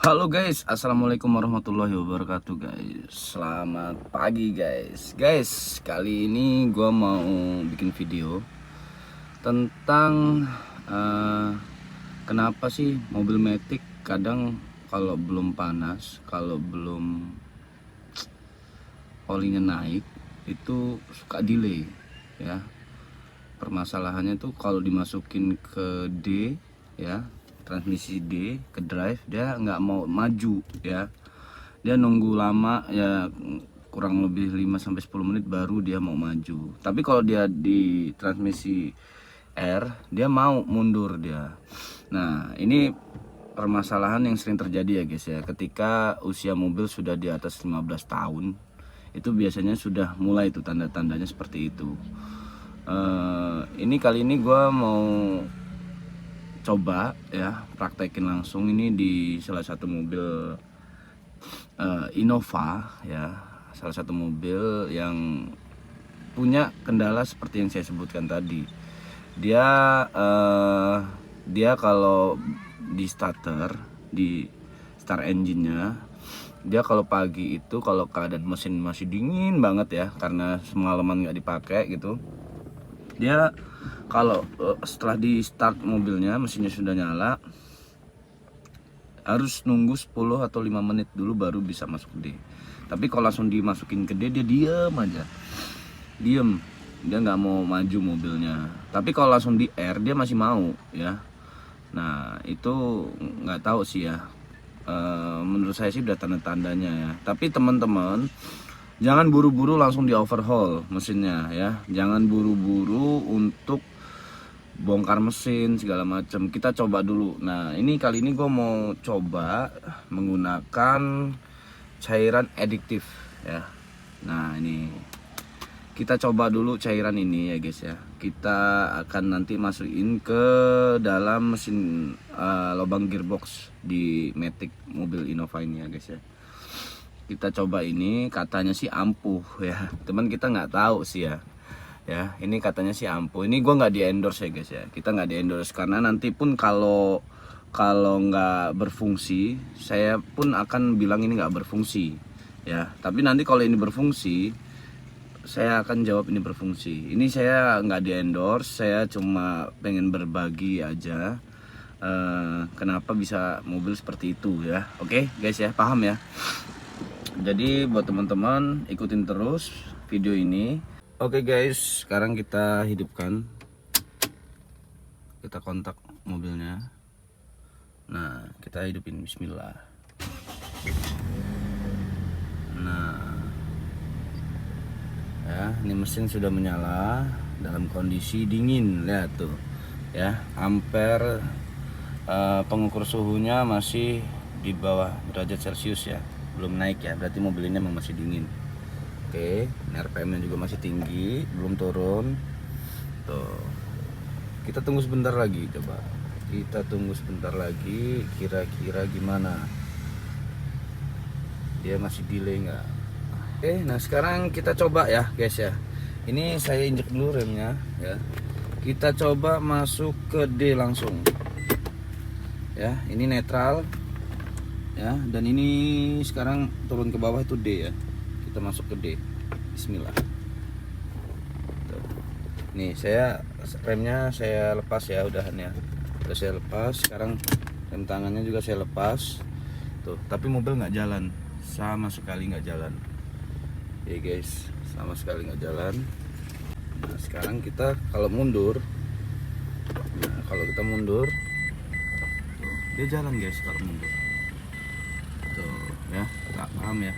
Halo guys, assalamualaikum warahmatullahi wabarakatuh guys. Selamat pagi guys. Kali ini gue mau bikin video tentang eh, kenapa sih mobil Matic kadang kalau belum panas, kalau belum olinya naik itu suka delay ya. Permasalahannya tuh kalau dimasukin ke D ya, transmisi D ke drive, dia nggak mau maju ya, dia nunggu lama ya, kurang lebih 5 sampai 10 menit baru dia mau maju. Tapi kalau dia di transmisi R, dia mau mundur dia. Nah, ini permasalahan yang sering terjadi ya guys ya, ketika usia mobil sudah di atas 15 tahun itu biasanya sudah mulai itu tanda-tandanya seperti itu. Ini kali ini gue mau coba ya praktekin langsung ini di salah satu mobil Innova ya, salah satu mobil yang punya kendala seperti yang saya sebutkan tadi. Dia kalau di starter, di start engine-nya, dia kalau pagi itu kalau keadaan mesin masih dingin banget ya karena semalaman nggak dipakai gitu, dia kalau setelah di start mobilnya, mesinnya sudah nyala, harus nunggu 10 atau 5 menit dulu baru bisa masuk D. Tapi kalau langsung dimasukin ke D, dia diem aja, diem, dia nggak mau maju mobilnya. Tapi kalau langsung di R, dia masih mau ya. Nah itu nggak tahu sih ya. Menurut saya sih udah tanda-tandanya ya. Tapi teman-teman, jangan buru-buru langsung di overhaul mesinnya ya. Jangan buru-buru untuk bongkar mesin segala macam. Kita coba dulu. Nah, ini kali ini gue mau coba menggunakan cairan adiktif ya. Nah, ini kita coba dulu cairan ini ya guys ya. Kita akan nanti masukin ke dalam mesin lubang gearbox di Matic mobil Innova ini ya guys ya. Kita coba ini, katanya sih ampuh ya teman, kita nggak tahu sih ya, ini katanya sih ampuh. Ini gue nggak di endorse ya guys ya, kita nggak di endorse karena nanti pun kalau kalau nggak berfungsi, saya pun akan bilang ini nggak berfungsi ya. Tapi nanti kalau ini berfungsi, saya akan jawab ini berfungsi. Ini saya nggak di endorse, saya cuma pengen berbagi aja kenapa bisa mobil seperti itu ya. Oke guys ya, paham ya. Jadi buat teman-teman ikutin terus video ini. Oke guys, sekarang kita hidupkan, kita kontak mobilnya. Nah, kita hidupin, bismillah. Nah ya, ini mesin sudah menyala dalam kondisi dingin, lihat tuh ya, ampere pengukur suhunya masih di bawah derajat Celcius ya, belum naik ya, berarti mobil ini memang masih dingin. Oke, RPM nya juga masih tinggi, belum turun. Tuh, kita tunggu sebentar lagi, coba kita tunggu sebentar lagi, kira-kira gimana, dia masih delay nggak? Oke, nah sekarang kita coba ya guys ya. Ini saya injek dulu remnya ya, kita coba masuk ke D langsung ya. Ini netral ya, dan ini sekarang turun ke bawah itu D ya. Kita masuk ke D, bismillah. Tuh. Nih saya remnya saya lepas ya, udahan ya, udah saya lepas. Sekarang rem tangannya juga saya lepas tuh, tapi mobil nggak jalan, sama sekali nggak jalan ya guys, sama sekali nggak jalan. Nah sekarang kita kalau mundur, nah kalau kita mundur tuh, dia jalan guys kalau mundur tuh ya, nggak paham ya.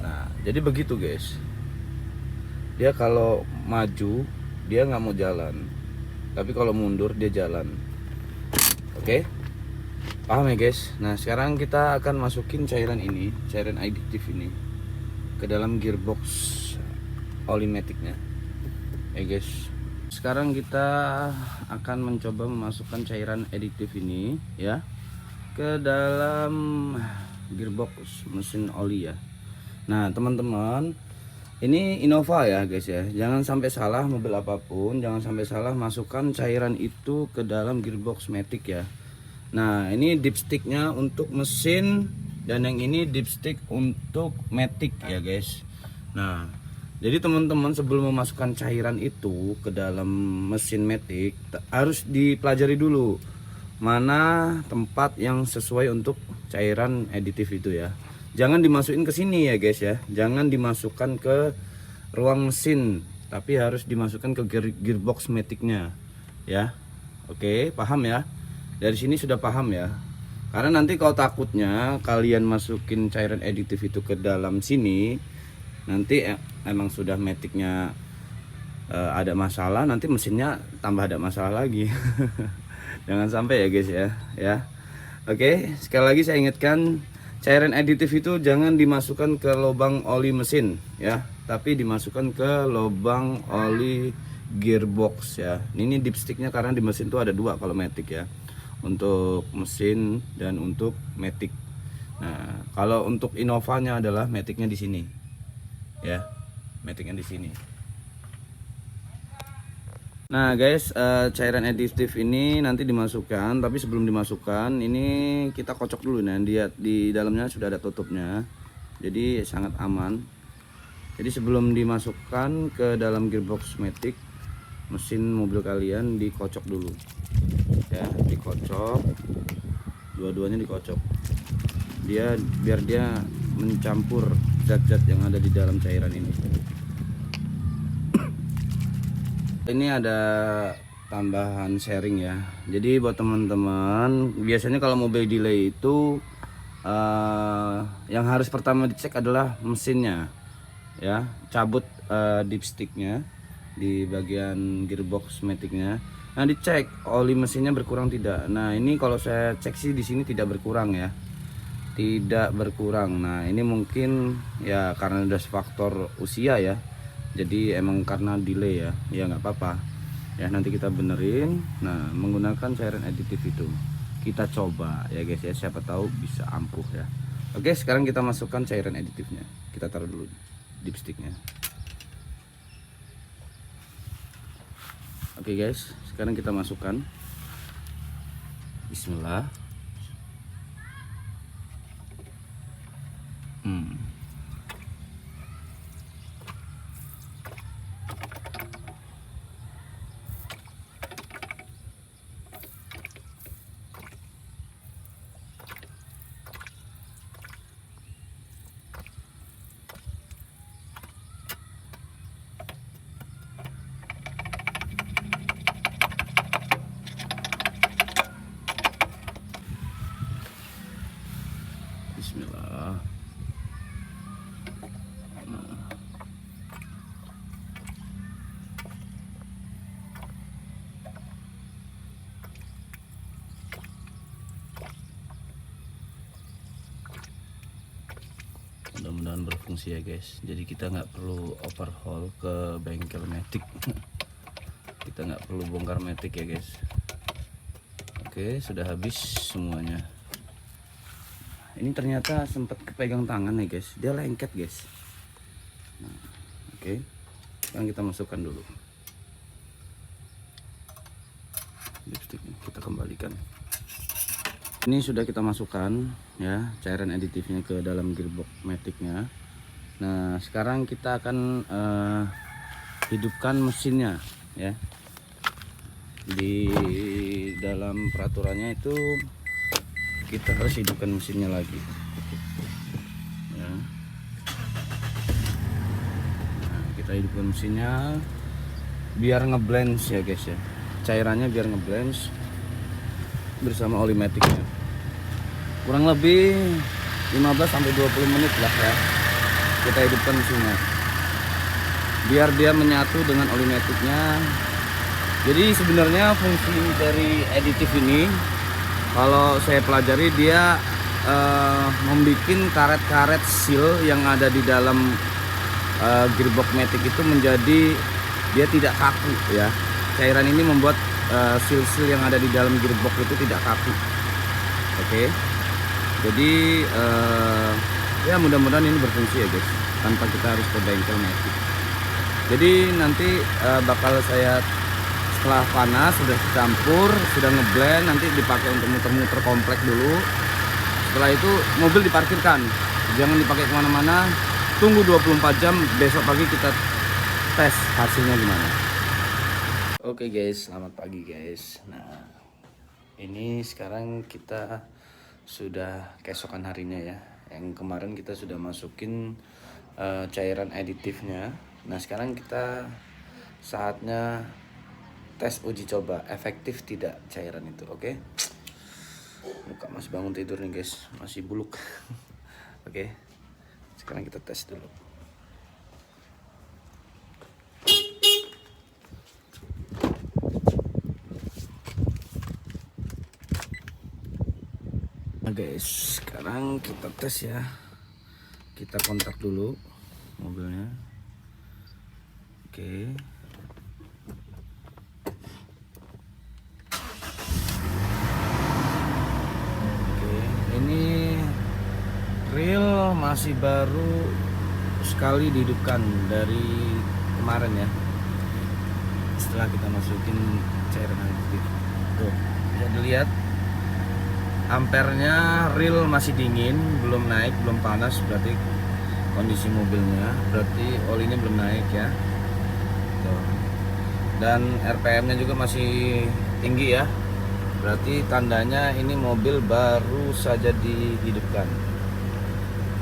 Nah jadi begitu guys, dia kalau maju dia nggak mau jalan, tapi kalau mundur dia jalan. Oke, paham ya guys. Nah sekarang kita akan masukin cairan ini, cairan adiktif ini ke dalam gearbox oli Matic-nya ya guys. Sekarang kita akan mencoba memasukkan cairan adiktif ini ya ke dalam gearbox mesin oli ya. Nah teman-teman, ini Innova ya guys ya, jangan sampai salah, mobil apapun jangan sampai salah masukkan cairan itu ke dalam gearbox Matic ya. Nah ini dipsticknya untuk mesin, dan yang ini dipstick untuk matic ya guys. Nah jadi teman-teman sebelum memasukkan cairan itu ke dalam mesin matic harus dipelajari dulu mana tempat yang sesuai untuk cairan aditif itu ya. Jangan dimasukin ke sini ya guys ya, jangan dimasukkan ke ruang mesin, tapi harus dimasukkan ke gearbox maticnya ya. Oke, paham ya? Dari sini sudah paham ya? Karena nanti kalau takutnya kalian masukin cairan aditif itu ke dalam sini, nanti emang sudah maticnya ada masalah, nanti mesinnya tambah ada masalah lagi. Jangan sampai ya guys ya. Oke, sekali lagi saya ingatkan, cairan aditif itu jangan dimasukkan ke lubang oli mesin ya, tapi dimasukkan ke lubang oli gearbox ya. Ini dipsticknya karena di mesin itu ada dua kalau matic ya, untuk mesin dan untuk matic. Nah kalau untuk Innovanya adalah maticnya di sini ya, maticnya di sini. Nah guys, cairan aditif ini nanti dimasukkan, tapi sebelum dimasukkan ini kita kocok dulu. Nah dia di dalamnya sudah ada tutupnya, jadi sangat aman. Jadi sebelum dimasukkan ke dalam gearbox matic mesin mobil kalian, dikocok dulu ya, dikocok, dua-duanya dikocok, biar dia mencampur zat-zat yang ada di dalam cairan ini. Ini ada tambahan sharing ya, jadi buat teman-teman, biasanya kalau mobil delay itu yang harus pertama dicek adalah mesinnya ya. Cabut dipsticknya di bagian gearbox maticnya. Nah dicek oli mesinnya berkurang tidak. Nah ini kalau saya cek sih di sini tidak berkurang ya, tidak berkurang. Nah ini mungkin ya karena udah faktor usia ya, jadi emang karena delay ya nggak apa-apa ya, nanti kita benerin. Nah menggunakan cairan aditif itu kita coba ya guys ya, siapa tahu bisa ampuh ya. Oke, sekarang kita masukkan cairan aditifnya, kita taruh dulu dipsticknya. Oke guys, sekarang kita masukkan. Bismillah. Bismillah. Mudah-mudahan berfungsi ya guys. Jadi kita nggak perlu overhaul ke bengkel matic. Kita nggak perlu bongkar matic ya guys. Oke, sudah habis semuanya. Ini ternyata sempat kepegang tangan ya guys, dia lengket guys. Nah, oke, sekarang kita masukkan dulu lipstiknya, kita kembalikan. Ini sudah kita masukkan ya cairan aditifnya ke dalam gearbox maticnya. Nah sekarang kita akan hidupkan mesinnya ya. Di dalam peraturannya itu kita harus hidupkan mesinnya lagi ya. Nah, kita hidupkan mesinnya biar ngeblend ya guys ya, cairannya biar ngeblend bersama oli maticnya. Kurang lebih 15-20 menit lah ya kita hidupkan mesinnya biar dia menyatu dengan oli maticnya. Jadi sebenarnya fungsi dari aditif ini kalau saya pelajari, dia membuat karet-karet seal yang ada di dalam gearbox matic itu menjadi dia tidak kaku ya. Cairan ini membuat seal-seal yang ada di dalam gearbox itu tidak kaku. Oke. Jadi ya mudah-mudahan ini berfungsi ya guys, tanpa kita harus ke bengkel matic. Jadi nanti bakal saya setelah panas sudah campur, sudah ngeblend, nanti dipakai untuk muter-muter komplek dulu. Setelah itu mobil diparkirkan, jangan dipakai kemana-mana, tunggu 24 jam, besok pagi kita tes hasilnya gimana. Oke guys, selamat pagi guys. Nah, ini sekarang kita sudah keesokan harinya ya. Yang kemarin kita sudah masukin cairan aditifnya. Nah sekarang kita saatnya tes uji coba efektif tidak cairan itu. Oke. Muka masih bangun tidur nih guys, masih buluk. Oke. Sekarang kita tes dulu. Nah guys, sekarang kita tes ya. Kita kontak dulu mobilnya. Oke. Oke, ini real masih baru sekali dihidupkan dari kemarin ya. Setelah kita masukin cairan aditif. Tuh, bisa dilihat ampernya real masih dingin, belum naik, belum panas, berarti kondisi mobilnya, berarti olinya belum naik ya. Tuh. Dan RPM-nya juga masih tinggi ya, berarti tandanya ini mobil baru saja dihidupkan.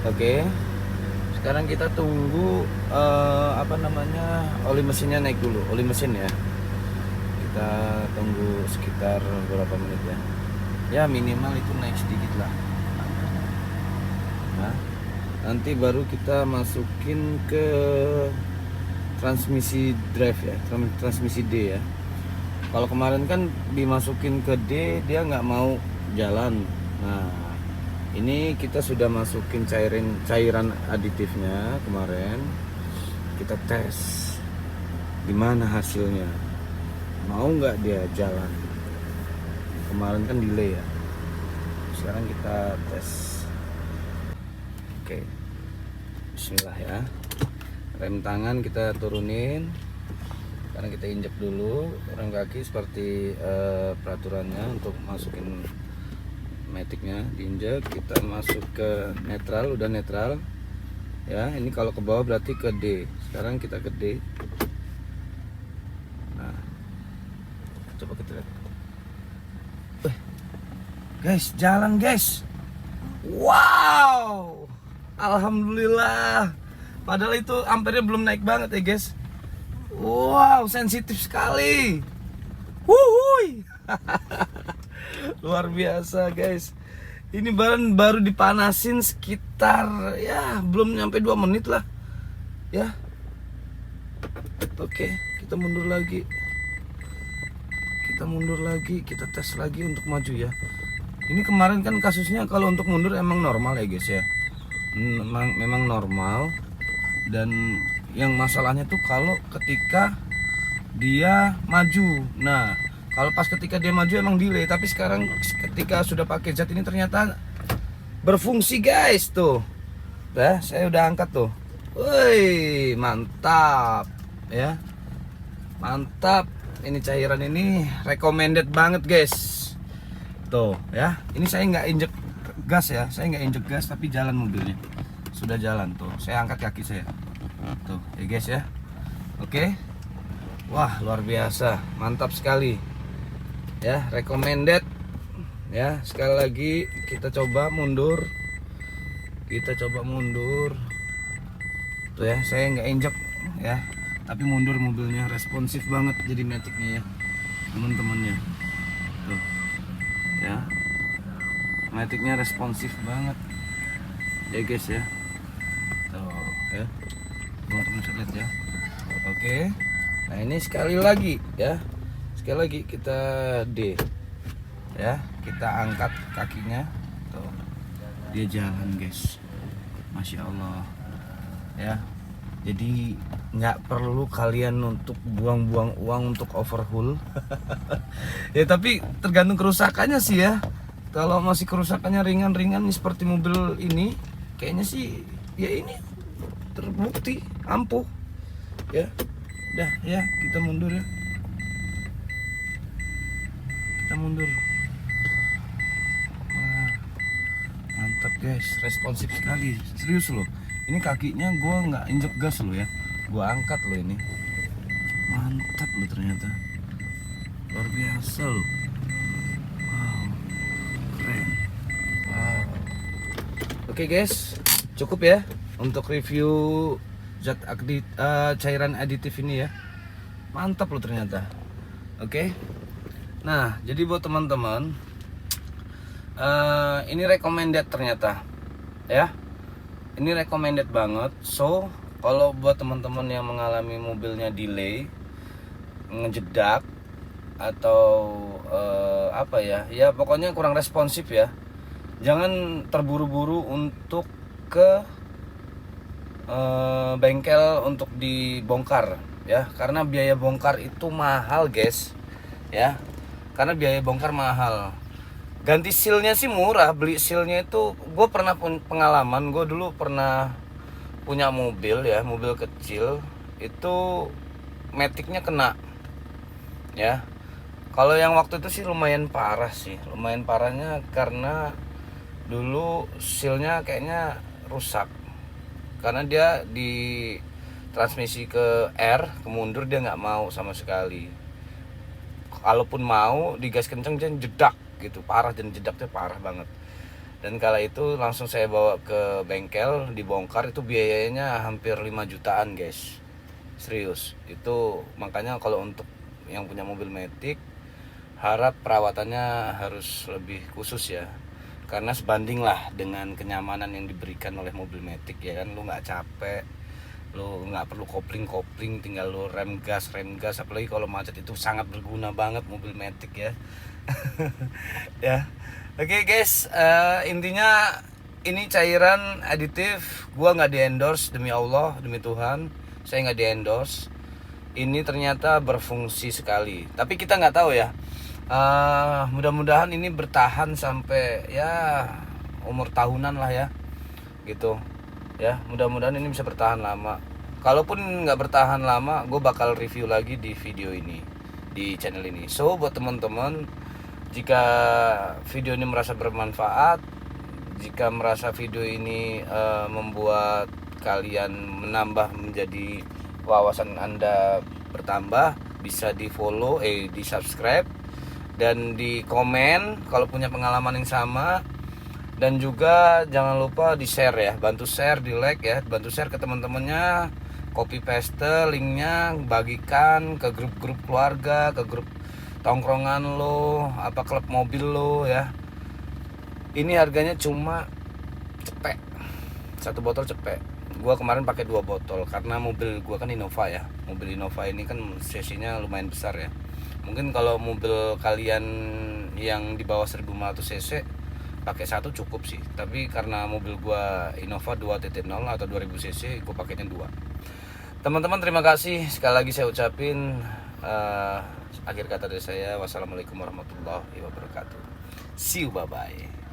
Oke, sekarang kita tunggu oli mesinnya naik dulu, oli mesin ya. Kita tunggu sekitar berapa menit ya. Ya minimal itu naik sedikit lah. Nah, nanti baru kita masukin ke transmisi drive ya, transmisi D ya. Kalau kemarin kan dimasukin ke D, dia nggak mau jalan. Nah, ini kita sudah masukin cairan aditifnya kemarin. Kita tes gimana hasilnya, mau nggak dia jalan. Kemarin kan delay ya, sekarang kita tes. Oke, bismillah ya. Rem tangan kita turunin, sekarang kita injek dulu rem kaki seperti peraturannya. Untuk masukin maticnya diinjek, kita masuk ke netral, udah netral ya. Ini kalau ke bawah berarti ke D, sekarang kita ke D. Nah, coba kita lihat. Guys, jalan guys. Wow, alhamdulillah. Padahal itu ampernya belum naik banget ya guys. Wow, sensitif sekali. Wuhui. Luar biasa guys. Ini baru dipanasin sekitar ya belum nyampe 2 menit lah ya. Oke, kita mundur lagi. Kita tes lagi untuk maju ya. Ini kemarin kan kasusnya kalau untuk mundur emang normal ya guys ya. Memang normal. Dan yang masalahnya tuh kalau ketika dia maju. Nah, kalau pas ketika dia maju emang delay. Tapi sekarang ketika sudah pakai zat ini ternyata berfungsi guys tuh. Nah, saya udah angkat tuh. Woi, mantap ya. Mantap. Ini cairan ini recommended banget guys. Tuh ya, ini saya nggak injek gas ya, tapi jalan mobilnya, sudah jalan tuh. Saya angkat kaki saya, tuh ya guys ya. Oke, wah luar biasa, mantap sekali ya, recommended ya. Sekali lagi kita coba mundur, tuh ya. Saya nggak injek ya, tapi mundur mobilnya, responsif banget jadi maticnya ya teman-temannya tuh ya. Maticnya responsif banget ya guys ya. Tuh ya, teman-teman bisa lihat ya. Oke, nah ini sekali lagi ya, kita D ya, kita angkat kakinya tuh, dia jalan guys, masya Allah ya. Jadi nggak perlu kalian untuk buang-buang uang untuk overhaul. Ya tapi tergantung kerusakannya sih ya. Kalau masih kerusakannya ringan-ringan nih seperti mobil ini, kayaknya sih ya ini terbukti ampuh ya. Udah ya, kita mundur ya. mundur. Wah, mantap guys, responsif sekali, serius loh. Ini kakinya gue nggak injek gas loh ya, gue angkat loh ini. Mantap loh ternyata, luar biasa loh. Wow, keren. Wow. Oke guys, cukup ya untuk review cairan aditif ini ya. Mantap loh ternyata. Oke. Nah, jadi buat teman-teman, ini recommended ternyata ya. Ini recommended banget. So, kalau buat teman-teman yang mengalami mobilnya delay, ngejedak atau apa ya, ya pokoknya kurang responsif ya, jangan terburu-buru untuk ke bengkel untuk dibongkar ya, karena biaya bongkar itu mahal guys ya, karena biaya bongkar mahal. Ganti sealnya sih murah, beli sealnya itu gue pernah pengalaman, gue dulu pernah punya mobil ya, mobil kecil itu maticnya kena ya. Kalau yang waktu itu sih lumayan parah sih, lumayan parahnya karena dulu sealnya kayaknya rusak, karena dia di transmisi ke R, ke mundur dia nggak mau sama sekali. Kalaupun mau digas kenceng dia jedak gitu, parah, dan jedaknya parah banget. Dan kala itu langsung saya bawa ke bengkel dibongkar, itu biayanya hampir 5 jutaan guys, serius. Itu makanya kalau untuk yang punya mobil matic, harap perawatannya harus lebih khusus ya, karena sebanding lah dengan kenyamanan yang diberikan oleh mobil matic ya kan. Lu nggak capek, lu nggak perlu kopling, tinggal lu rem gas. Apalagi kalau macet itu sangat berguna banget mobil matic ya. Ya, oke guys, intinya ini cairan aditif, gua nggak di endorse, demi Allah, demi Tuhan, saya nggak di endorse. Ini ternyata berfungsi sekali, tapi kita nggak tahu ya. Mudah-mudahan ini bertahan sampai ya umur tahunan lah ya, gitu ya. Mudah-mudahan ini bisa bertahan lama. Kalaupun nggak bertahan lama, gue bakal review lagi di video ini, di channel ini. So buat teman-teman, jika video ini merasa bermanfaat, jika merasa video ini membuat kalian menambah, menjadi wawasan Anda bertambah, bisa di follow, di subscribe, dan di komen kalau punya pengalaman yang sama. Dan juga jangan lupa di share ya, bantu share, di like ya, bantu share ke teman-temannya, copy paste linknya, bagikan ke grup-grup keluarga, ke grup tongkrongan lo, apa klub mobil lo ya. Ini harganya cuma cepek, 1 botol cepek. Gua kemarin pakai 2 botol karena mobil gua kan Innova ya. Mobil Innova ini kan cc-nya lumayan besar ya. Mungkin kalau mobil kalian yang di bawah 1500 cc pakai 1 cukup sih, tapi karena mobil gua Innova 2.0 atau 2000 cc, gua pakainya 2. Teman-teman, terima kasih sekali lagi saya ucapin. Akhir kata dari saya, wassalamualaikum warahmatullahi wabarakatuh. See you, bye bye.